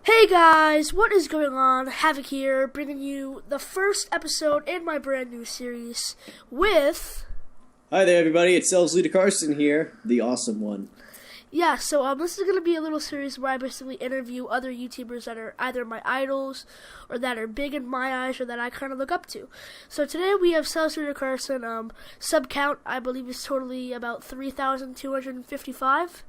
Hey guys, what is going on? Havoc here, bringing you the first episode in my brand new series with... Hi there, everybody. It's selvsleadercarson here, the awesome one. Yeah, so this is going to be a little series where I basically interview other YouTubers that are either my idols or that are big in my eyes or that I kind of look up to. So today we have selvsleadercarson. Sub count, I believe, is totally about 3,255.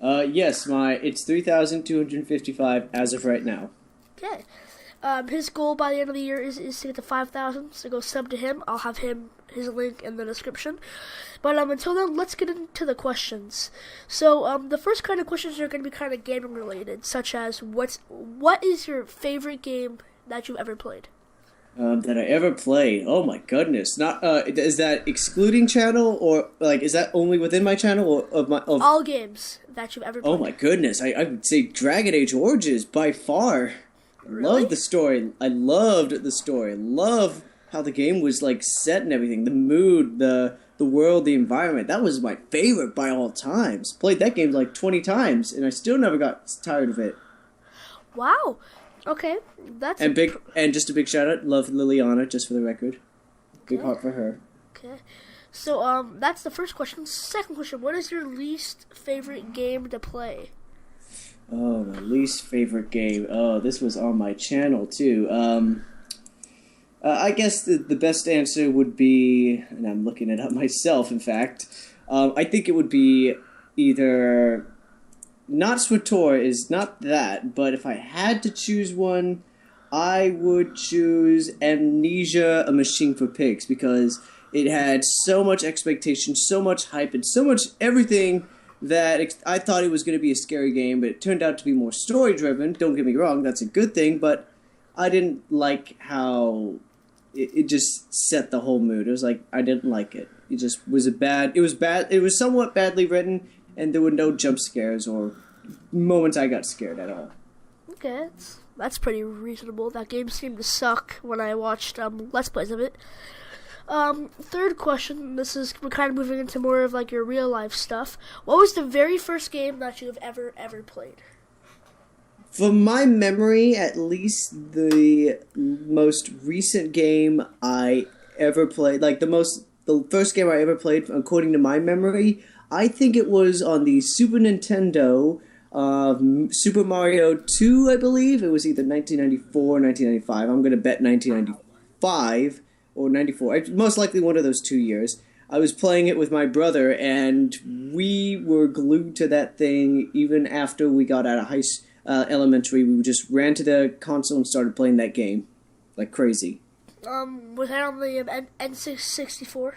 Yes, it's 3,255 as of right now. Okay. His goal by the end of the year is to get to 5,000, so go sub to him. I'll have his link in the description. But until then, let's get into the questions. So the first kind of questions are going to be kind of gaming related, such as what is your favorite game that you've ever played? That I ever played. Oh my goodness! Not is that excluding channel or is that only within my channel or of all games that you've ever played? Oh my goodness! I would say Dragon Age Origins by far. Really? Loved the story. I loved the story. Love how the game was set and everything. The mood, the world, the environment. That was my favorite by all times. Played that game 20 times and I still never got tired of it. Wow. Okay, and just a big shout out. Love Liliana, just for the record. Big heart for her. Okay, so that's the first question. Second question: what is your least favorite game to play? Oh, my least favorite game. Oh, this was on my channel too. I guess the best answer would be, and I'm looking it up myself. In fact, I think it would be either. Not SWTOR is not that, but if I had to choose one, I would choose Amnesia: A Machine for Pigs, because it had so much expectation, so much hype, and so much everything that I thought it was going to be a scary game, but it turned out to be more story-driven. Don't get me wrong, that's a good thing, but I didn't like how it just set the whole mood. It was I didn't like it. It just was bad. It was somewhat badly written, and there were no jump scares or moments I got scared at all. Okay, that's pretty reasonable. That game seemed to suck when I watched Let's Plays of it. Third question, we're kind of moving into more of your real life stuff. What was the very first game that you have ever played? From my memory, at least the most recent game I ever played, the first game I ever played, according to my memory, I think it was on the Super Nintendo, Super Mario 2, I believe. It was either 1994 or 1995. I'm going to bet 1995 or 94. Most likely one of those 2 years. I was playing it with my brother, and we were glued to that thing even after we got out of elementary. We just ran to the console and started playing that game like crazy. Was that on the N64?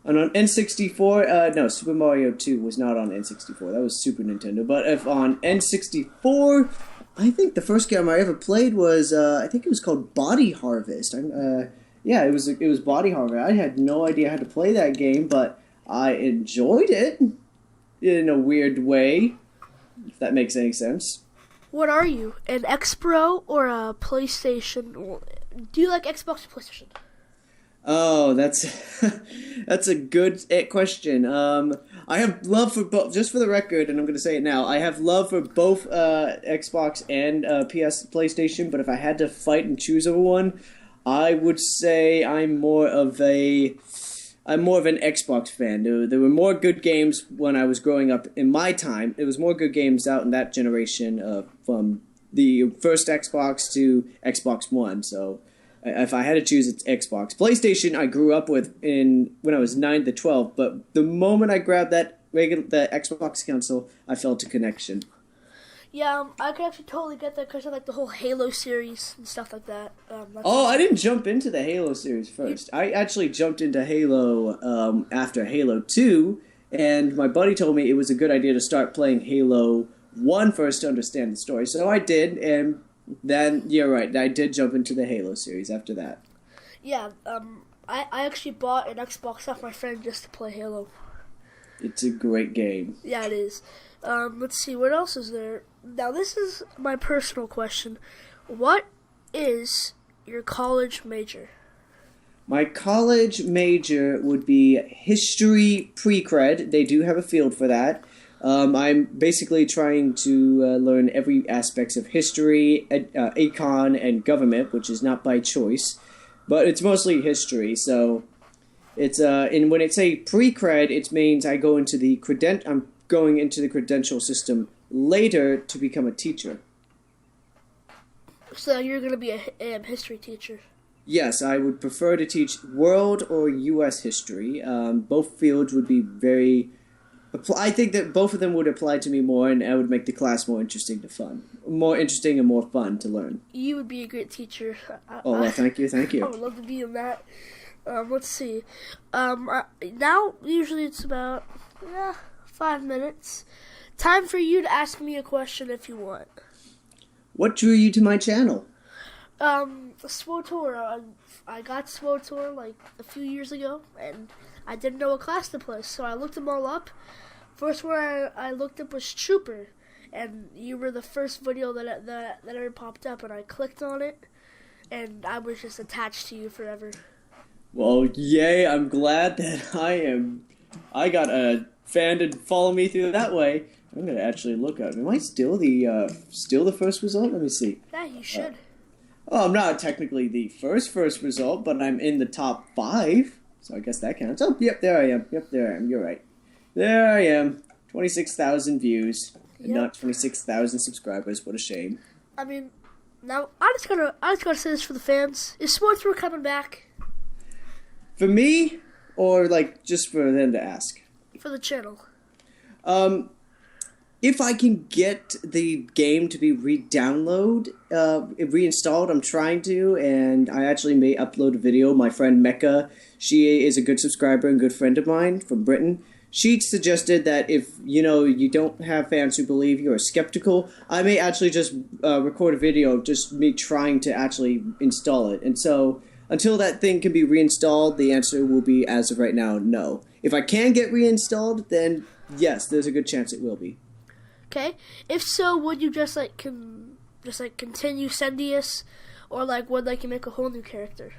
And on N64, no, Super Mario 2 was not on N64. That was Super Nintendo. But if on N64, I think the first game I ever played was, I think it was called Body Harvest. Yeah, it was Body Harvest. I had no idea how to play that game, but I enjoyed it in a weird way, if that makes any sense. What are you, an X-Pro or a PlayStation? Do you like Xbox or PlayStation? Oh, that's a good question. I have love for both. Just for the record, and I'm going to say it now, I have love for both Xbox and PlayStation. But if I had to fight and choose over one, I would say I'm more of an Xbox fan. There were more good games when I was growing up in my time. There was more good games out in that generation from the first Xbox to Xbox One. So if I had to choose, it's Xbox. PlayStation I grew up with when I was 9 to 12, but the moment I grabbed the Xbox console, I felt a connection. Yeah, I could actually totally get that because I like the whole Halo series and stuff like that. I didn't jump into the Halo series first. I actually jumped into Halo after Halo 2, and my buddy told me it was a good idea to start playing Halo 1 first to understand the story. So I did, and then, you're right, I did jump into the Halo series after that. Yeah, I actually bought an Xbox off my friend just to play Halo. It's a great game. Yeah, it is. Let's see, what else is there? Now, this is my personal question. What is your college major? My college major would be history pre-cred. They do have a field for that. I'm basically trying to learn every aspects of history, econ, and government, which is not by choice, but it's mostly history. So it's and when it's a pre-cred, it means I go into the I'm going into the credential system later to become a teacher. So you're going to be a history teacher. Yes, I would prefer to teach world or U.S. history. Both fields would be very... I think that both of them would apply to me more, and I would make the class more interesting and more fun to learn. You would be a great teacher. Well, thank you. I would love to be in that. Let's see. Now, usually it's about 5 minutes. Time for you to ask me a question if you want. What drew you to my channel? SWTOR. I got SWTOR like a few years ago, and I didn't know what class to play, so I looked them all up. First one I looked up was Trooper, and you were the first video that ever popped up, and I clicked on it, and I was just attached to you forever. Well, yay! I'm glad that I got a fan to follow me through that way. I'm gonna actually look up. Am I still the first result? Let me see. Yeah, you should. I'm not technically the first result, but I'm in the top 5, so I guess that counts. Oh, yep, there I am. You're right. There I am. 26,000 views, and not 26,000 subscribers. What a shame. I mean, now I just gotta say this for the fans: is SWTOR coming back? For me, or like just for them to ask? For the channel. If I can get the game to be reinstalled, I'm trying to, and I actually may upload a video. My friend Mecca, she is a good subscriber and good friend of mine from Britain. She suggested that if, you don't have fans who believe you or skeptical, I may actually just record a video of just me trying to actually install it. And so, until that thing can be reinstalled, the answer will be, as of right now, no. If I can get reinstalled, then yes, there's a good chance it will be. Okay. If so, would you just continue Sendius, or would you make a whole new character?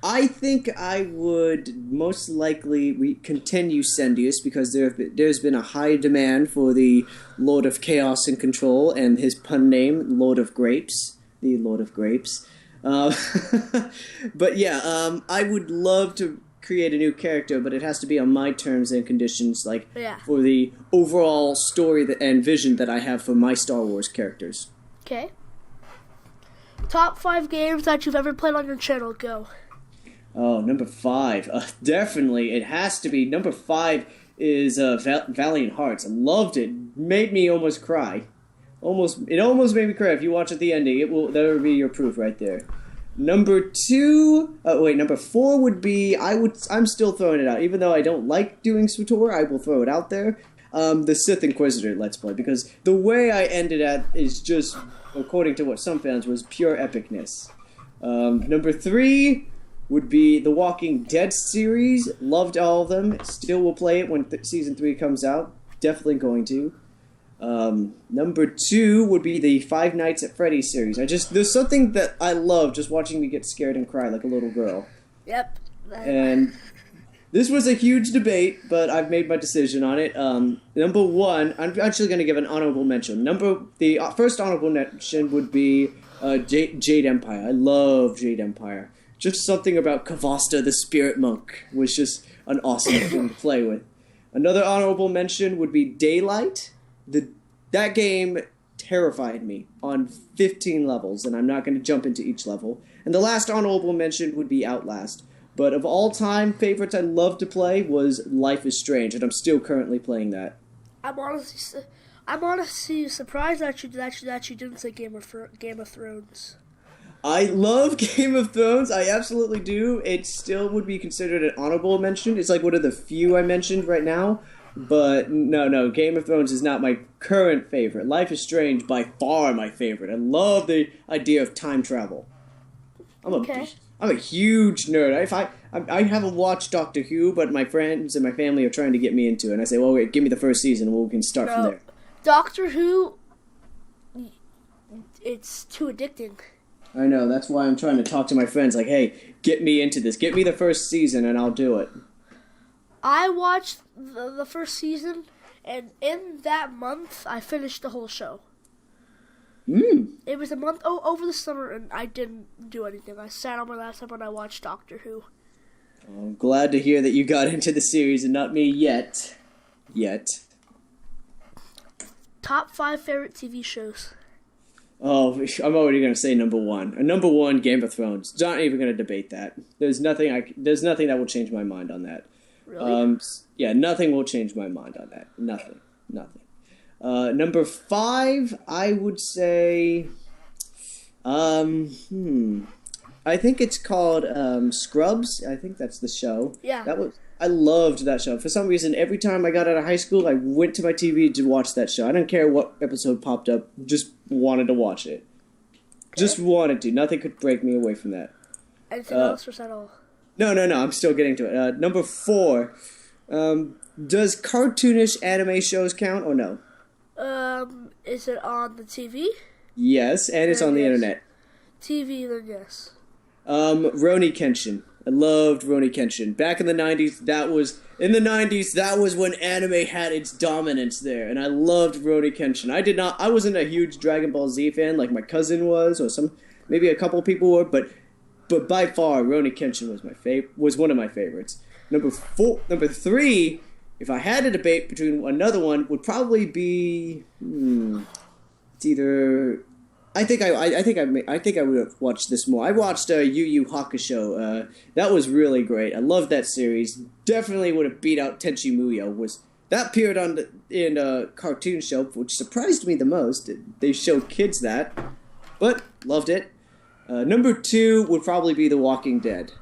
I think I would most likely continue Sendius because there's been a high demand for the Lord of Chaos and Control and his pun name, Lord of Grapes, the Lord of Grapes. But yeah, I would love to create a new character, but it has to be on my terms and conditions, for the overall story and vision that I have for my Star Wars characters. Okay. Top 5 games that you've ever played on your channel, go. Oh, number 5. Definitely, it has to be. Number 5 is Valiant Hearts. I loved it. Made me almost cry. It almost made me cry. If you watch at the ending, that will be your proof right there. Number 4 would be, I'm still throwing it out. Even though I don't like doing SWTOR, I will throw it out there. The Sith Inquisitor Let's Play, because the way I ended at is just, according to what some fans, was pure epicness. Number 3 would be the Walking Dead series. Loved all of them. Still will play it when Season 3 comes out. Definitely going to. Number 2 would be the Five Nights at Freddy's series. There's something that I love just watching me get scared and cry like a little girl. Yep. And this was a huge debate, but I've made my decision on it. Number 1, I'm actually going to give an honorable mention. The first honorable mention would be Jade Empire. I love Jade Empire. Just something about Kavasta the Spirit Monk was just an awesome thing to play with. Another honorable mention would be Daylight. That game terrified me on 15 levels, and I'm not going to jump into each level. And the last honorable mention would be Outlast. But of all-time favorites I loved to play was Life is Strange, and I'm still currently playing that. I'm honestly surprised that you didn't say Game of Thrones. I love Game of Thrones. I absolutely do. It still would be considered an honorable mention. It's like one of the few I mentioned right now. But no, Game of Thrones is not my current favorite. Life is Strange, by far my favorite. I love the idea of time travel. I'm a huge nerd. I haven't watched Doctor Who, but my friends and my family are trying to get me into it. And I say, well, wait, give me the first season and we can start from there. Doctor Who, it's too addicting. I know, that's why I'm trying to talk to my friends, like, hey, get me into this. Get me the first season and I'll do it. I watched the first season, And in that month, I finished the whole show. It was a month over the summer, and I didn't do anything. I sat on my laptop and I watched Doctor Who. I'm glad to hear that you got into the series and not me yet. Top 5 favorite TV shows. Oh, I'm already going to say number one. Number one, Game of Thrones. Not even going to debate that. There's nothing that will change my mind on that. Really? Yeah, nothing will change my mind on that. Nothing. Number 5, I would say, I think it's called Scrubs. I think that's the show. Yeah. I loved that show. For some reason, every time I got out of high school, I went to my TV to watch that show. I didn't care what episode popped up. Just wanted to watch it. Okay. Just wanted to. Nothing could break me away from that. Anything else, or is that all? No. I'm still getting to it. Number 4. Does cartoonish anime shows count or no? Is it on the TV? Yes, and it's on the internet. TV, then yes. Rurouni Kenshin. I loved Rurouni Kenshin. Back in the 90s, that was when anime had its dominance there, and I loved Rurouni Kenshin. I wasn't a huge Dragon Ball Z fan like my cousin was, or maybe a couple people were, but by far, Rurouni Kenshin was one of my favorites. Number 3, if I had to debate between another one, would probably be it's either. I think I would have watched this more. I watched Yu Yu Hakusho. That was really great. I loved that series. Definitely would have beat out Tenchi Muyo. That appeared in a cartoon show, which surprised me the most. They showed kids that, but loved it. Number 2 would probably be The Walking Dead.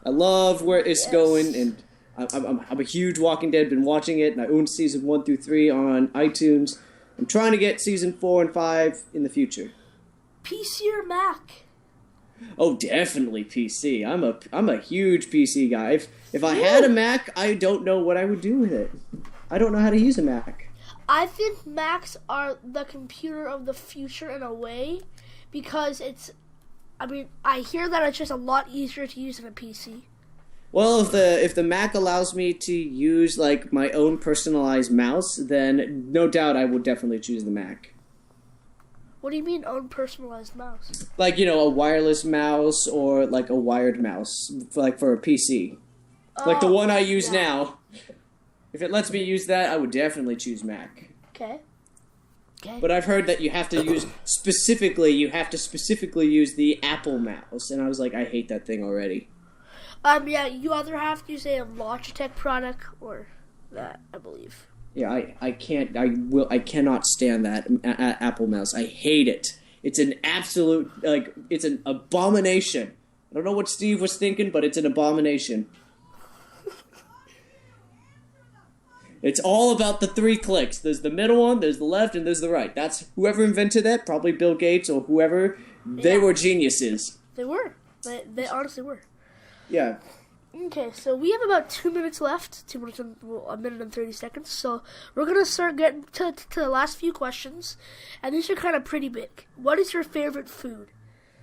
I love where it's going, and I'm a huge Walking Dead. Been watching it, and I own season 1 through 3 on iTunes. I'm trying to get season 4 and 5 in the future. PC or Mac? Oh, definitely PC. I'm a huge PC guy. If I had a Mac, I don't know what I would do with it. I don't know how to use a Mac. I think Macs are the computer of the future in a way, because I hear that it's just a lot easier to use than a PC. Well, if the Mac allows me to use like my own personalized mouse, then no doubt I would definitely choose the Mac. What do you mean, own personalized mouse? Like, a wireless mouse or like a wired mouse, for a PC. Like the one I use now. If it lets me use that, I would definitely choose Mac. Okay. But I've heard that you have to specifically use the Apple mouse, and I was like, I hate that thing already. Yeah, you either have to use a Logitech product or that, I believe. Yeah, I cannot stand that Apple mouse. I hate it. It's an absolute, it's an abomination. I don't know what Steve was thinking, but it's an abomination. It's all about the 3 clicks. There's the middle one, there's the left, and there's the right. That's whoever invented that, probably Bill Gates or whoever. They were geniuses. They were. They honestly were. Yeah. Okay, so we have about 2 minutes left. 2 minutes and a minute and 30 seconds. So we're gonna start getting to the last few questions, and these are kind of pretty big. What is your favorite food?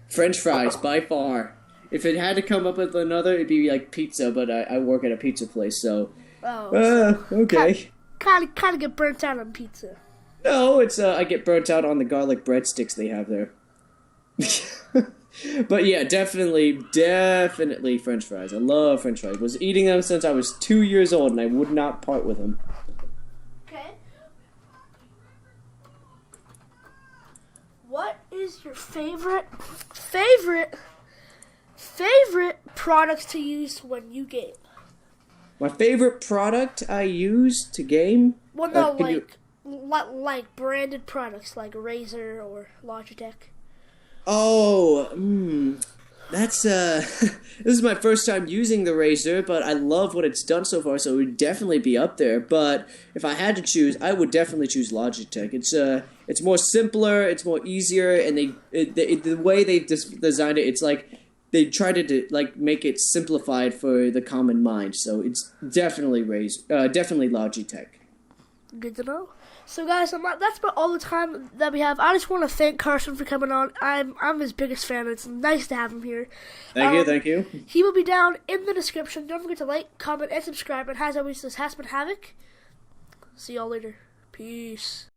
French fries, by far. If it had to come up with another, it'd be like pizza. But I work at a pizza place, so. Okay. Kind of get burnt out on pizza. No, it's I get burnt out on the garlic breadsticks they have there. But yeah, definitely French fries. I love French fries. Was eating them since I was 2 years old, and I would not part with them. Okay. What is your favorite products to use when you game? My favorite product I use to game? Well, no, like branded products like Razer or Logitech. Oh, that's this is my first time using the Razer, but I love what it's done so far, so it would definitely be up there. But if I had to choose, I would definitely choose Logitech. It's more simpler, it's more easier, and the way they designed it, it's like they tried to make it simplified for the common mind. So it's definitely definitely Logitech. Good to know. So guys, that's about all the time that we have. I just want to thank Carson for coming on. I'm his biggest fan. It's nice to have him here. Thank you. He will be down in the description. Don't forget to like, comment, and subscribe. And as always, this has been Havoc. See y'all later. Peace.